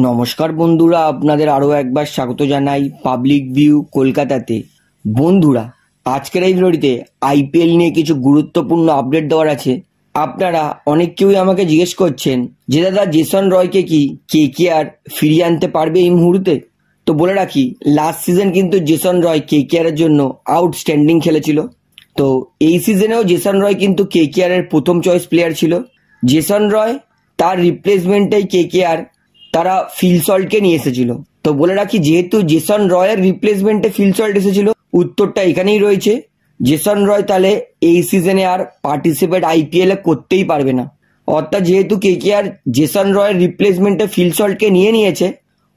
নমস্কার বন্ধুরা, আপনাদের আরও একবার স্বাগত জানাই পাবলিক ভিউ কলকাতাতে। বন্ধুরা, আজকের এই ভিডিওটিতে আইপিএল নিয়ে কিছু গুরুত্বপূর্ণ আপডেট দেওয়ার আছে। আপনারা অনেক কেউই আমাকে জিজ্ঞেস করছেন যে দাদা, জেসন রয়কে কি কেকেআর ফিরিয়ে আনতে পারবে এই মুহূর্তে? তো বলে রাখি, লাস্ট সিজন কিন্তু জেসন রয় কেকেআর এর জন্য আউটস্ট্যান্ডিং খেলেছিল। তো এই সিজনেও জেসন রয় কিন্তু কেকেআর এর প্রথম চয়েস প্লেয়ার ছিল। জেসন রয় তার রিপ্লেসমেন্টেই কেকেআর তারা ফিল সল্টকে নিয়ে এসেছিল। তো বলে রাখি, যেহেতু জেসন রয়ের রিপ্লেসমেন্টে ফিল সল্ট এসেছিল, উত্তরটা এখানেই রয়েছে। জেসন রয় তাহলে এই সিজনে আর পার্টিসিপেট আইপিএল এ করতেই পারবে না। অর্থাৎ যেহেতু কেকেআর জেসন রয়ের রিপ্লেসমেন্টে ফিল সল্টকে নিয়ে নিয়েছে,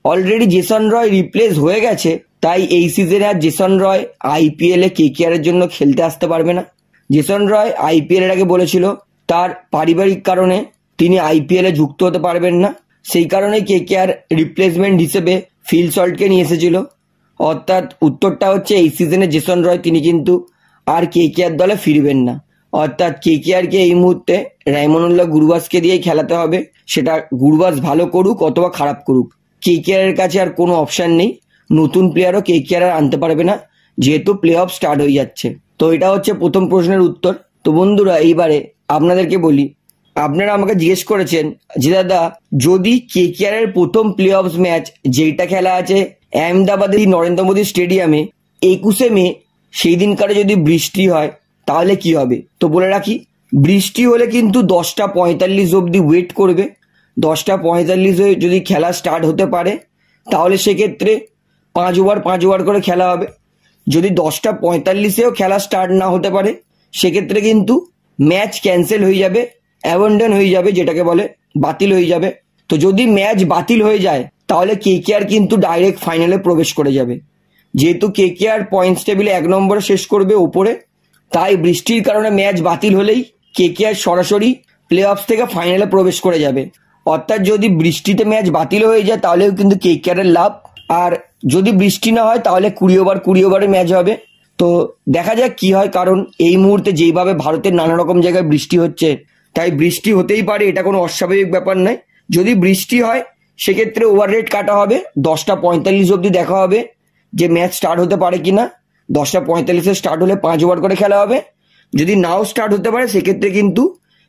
অলরেডি জেসন রয় রিপ্লেস হয়ে গেছে, তাই এই সিজনে আর জেসন রয় আইপিএল এ কেকেআর এর জন্য খেলতে আসতে পারবে না। জেসন রয় আইপিএল এর আগে বলেছিল তার পারিবারিক কারণে তিনি আইপিএল এ যুক্ত হতে পারবেন না। সেই কারণেই কেকেআর রিপ্লেসমেন্ট হিসেবে ফিল সল্টকে নিয়ে এসেছিল। অর্থাৎ উত্তরটা হচ্ছে, এই সিজনে জেসন রয় তিনি কিন্তু আর কেকেআর দলে ফিরবেন না। অর্থাৎ কেকেআরকে এই মুহূর্তে রাইমনুল্লাহ গুরবাজকে দিয়েই খেলাতে হবে। সেটা গুরবাজ ভালো করুক অথবা খারাপ করুক, কেকেআর এর কাছে আর কোনো অপশন নেই। নতুন প্লেয়ারও কেকেআর আর আনতে পারবে না, যেহেতু প্লে অফ স্টার্ট হয়ে যাচ্ছে। তো এটা হচ্ছে প্রথম প্রশ্নের উত্তর। তো বন্ধুরা, এইবারে আপনাদেরকে বলি, আপনারা আমাকে জিজ্ঞেস করেছেন যে দাদা, যদি কেকেআর এর প্রথম প্লে অফ ম্যাচ যেটা খেলা আছে আহমেদাবাদের নরেন্দ্র মোদী স্টেডিয়ামে 21শে মে, সেই দিনকারে যদি বৃষ্টি হয় তাহলে কি হবে? তো বলে রাখি, বৃষ্টি হলে কিন্তু 10:45 অবধি ওয়েট করবে। 10:45 যদি খেলা স্টার্ট হতে পারে, তাহলে সেক্ষেত্রে 5 ওভার 5 ওভার করে খেলা হবে। যদি 10:45-এও খেলা স্টার্ট না হতে পারে, সেক্ষেত্রে কিন্তু ম্যাচ ক্যান্সেল হয়ে যাবে, অ্যাবন্ডন হয়ে যাবে, যেটাকে বলে বাতিল হয়ে যাবে। তো যদি ম্যাচ বাতিল হয়ে যায়, তাহলে কেকেআর কিন্তু ডাইরেক্ট ফাইনালে প্রবেশ করে যাবে। যেহেতু কেকেআর পয়েন্টস টেবিলে 1 নম্বরে শেষ করবে ওপরে, তাই বৃষ্টির কারণে ম্যাচ বাতিল হলেই কেকেআর সরাসরি প্লে অফ থেকে ফাইনালে প্রবেশ করে যাবে। অর্থাৎ যদি বৃষ্টিতে ম্যাচ বাতিল হয়ে যায়, তাহলেও কিন্তু কেকেআর এর লাভ। আর যদি বৃষ্টি না হয়, তাহলে 20 ওভার 20 ওভারে ম্যাচ হবে। তো দেখা যাক কি হয়, কারণ এই মুহূর্তে যেইভাবে ভারতের নানা রকম জায়গায় বৃষ্টি হচ্ছে, তাই বৃষ্টি হতেই পারে, এটা কোনো অস্বাভাবিক ব্যাপার নয়। যদি বৃষ্টি হয়, সেক্ষেত্রে ওভার রেট কাটা হবে। 10:45 অবধি দেখা হবে যে ম্যাচ স্টার্ট হতে পারে কিনা। 10:45-এ স্টার্ট হলে 5 ওভার করে খেলা হবে। যদি নাও স্টার্ট হতে পারে, সেক্ষেত্রে কিন্তু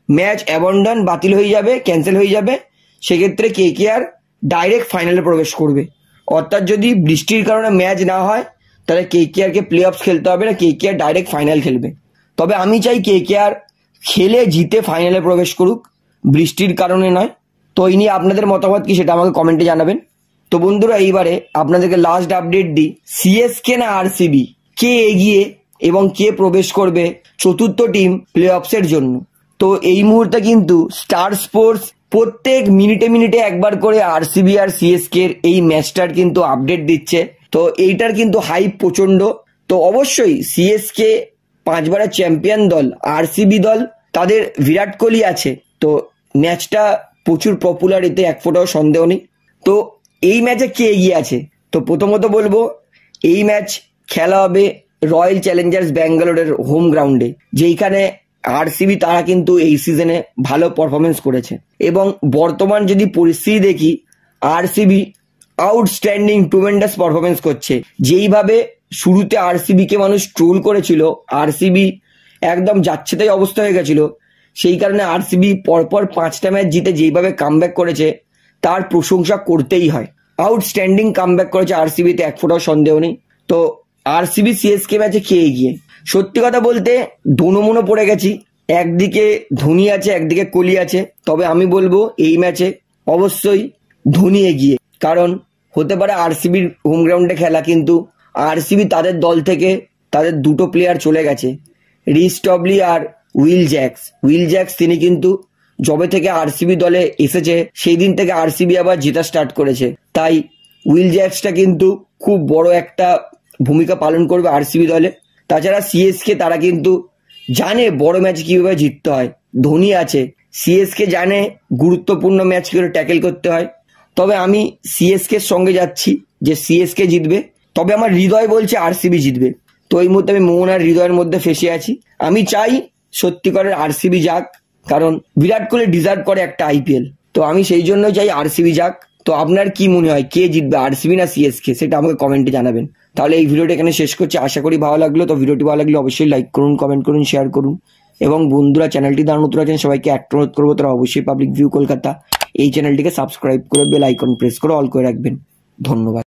ম্যাচ অ্যাবন্ডন বাতিল হয়ে যাবে, ক্যান্সেল হয়ে যাবে। সেক্ষেত্রে কেকেআর ডাইরেক্ট ফাইনালে প্রবেশ করবে। অর্থাৎ যদি বৃষ্টির কারণে ম্যাচ না হয়, তাহলে কেকেআরকে প্লে অফ খেলতে হবে না, কেকেআর ডাইরেক্ট ফাইনাল খেলবে। তবে আমি চাই কেকেআর খেলে জিতে ফাইনালে প্রবেশ করুক, বৃষ্টির কারণে নয়। তো এই নিয়ে আপনাদের মতামত কি, সেটা আমাকে কমেন্টে জানাবেন। তো বন্ধুরা, এইবারে আপনাদেরকে লাস্ট আপডেট দিই, সিএসকে না আরসিবি, কে এগিয়ে এবং কে প্রবেশ করবে চতুর্থ টিম প্লে অফসের জন্য? তো এই মুহূর্তে কিন্তু স্টার স্পোর্টস প্রত্যেক মিনিটে মিনিটে একবার করে আরসিবি আর সিএসকে এর এই ম্যাচটার কিন্তু আপডেট দিচ্ছে। তো এইটার কিন্তু হাইপ প্রচন্ড। তো অবশ্যই সিএসকে 5 বারের চ্যাম্পিয়ন দল, আরসিবি দল তাদের বিরাট কোহলি আছে। তো ম্যাচটা প্রচুর পপুলার, এতে এক ফোঁটাও সন্দেহ নেই। তো এই ম্যাচে কে এগিয়ে আছে? তো প্রথমত বলবো, এই ম্যাচ খেলা হবে রয়্যাল চ্যালেঞ্জার্স ব্যাঙ্গালোরের হোম গ্রাউন্ডে, যেইখানে আরসিবি তারা কিন্তু এই সিজনে ভালো পারফরমেন্স করেছে। এবং বর্তমান যদি পরিস্থিতি দেখি, আরসিবি আউটস্ট্যান্ডিং টুমেন্ডাস পারফরমেন্স করছে। যেইভাবে শুরুতে আরসিবি কে মানুষ ট্রোল করেছিল, আরসিবি একদম যাচ্ছে তাই অবস্থা হয়ে গেছিল, সেই কারণে আরসিবি পরপর 5টা ম্যাচ জিতে যেইভাবে কামব্যাক করেছে, তার প্রশংসা করতেই হয়। আউটস্ট্যান্ডিং কামব্যাক করেছে আরসিবিতে, এক ফোঁটাও সন্দেহ নেই। তো আরসিবি সিএসকে ম্যাচে কে এগিয়ে? সত্যি কথা বলতে দোনোমোনো পড়ে গেছি, একদিকে ধোনি আছে, একদিকে কোহলি আছে। তবে আমি বলবো এই ম্যাচে অবশ্যই ধোনি এগিয়ে। কারণ হতে পারে আরসিবির হোম গ্রাউন্ডে খেলা, কিন্তু আরসিবি তাদের দল থেকে তাদের 2টো প্লেয়ার চলে গেছে, রিস টবলি আর উইল জ্যাক্স। তিনি কিন্তু যবে থেকে আরসিবি দলে এসেছে, সেই দিন থেকে আরসিবি আবার জেতা স্টার্ট করেছে। তাই উইল জ্যাক্সটা কিন্তু খুব বড় একটা ভূমিকা পালন করবে আরসিবি দলে। তাছাড়া সিএসকে তারা কিন্তু জানে বড় ম্যাচ কিভাবে জিততে হয়, ধোনি আছে। সিএসকে জানে গুরুত্বপূর্ণ ম্যাচ কিভাবে ট্যাকেল করতে হয়। তবে আমি সিএসকে সঙ্গে যাচ্ছি যে সিএসকে জিতবে, তবে আমার হৃদয় বলছে আরসিবি জিতবে। তো এই মুহূর্তে আমি মোহন আর হৃদয়ের মধ্যে ফেসে আছি। আমি চাই সত্যিকারের আরসিবি যাক, কারণ বিরাট কোহলি ডিজার্ভ করে একটা আইপিএল। তো আমি সেই জন্য চাই আরসিবি যাক। তো আপনার কি মনে হয় কে জিতবে, আরসিবি না সিএসকে, সেটা আমাকে কমেন্টে জানাবেন। তাহলে এই ভিডিওটা এখানে শেষ করছি, আশা করি ভালো লাগলো। তো ভিডিওটি ভালো লাগলে অবশ্যই লাইক করুন, কমেন্ট করুন, শেয়ার করুন, এবং বন্ধুরা চ্যানেলটি দ্বারা নতুন আছেন সবাইকে একটা অনুরোধ করবো, তারা অবশ্যই পাবলিক ভিউ কলকাতা এই চ্যানেলটিকে সাবস্ক্রাইব করে বেল আইকন প্রেস করে অল করে রাখবেন। ধন্যবাদ।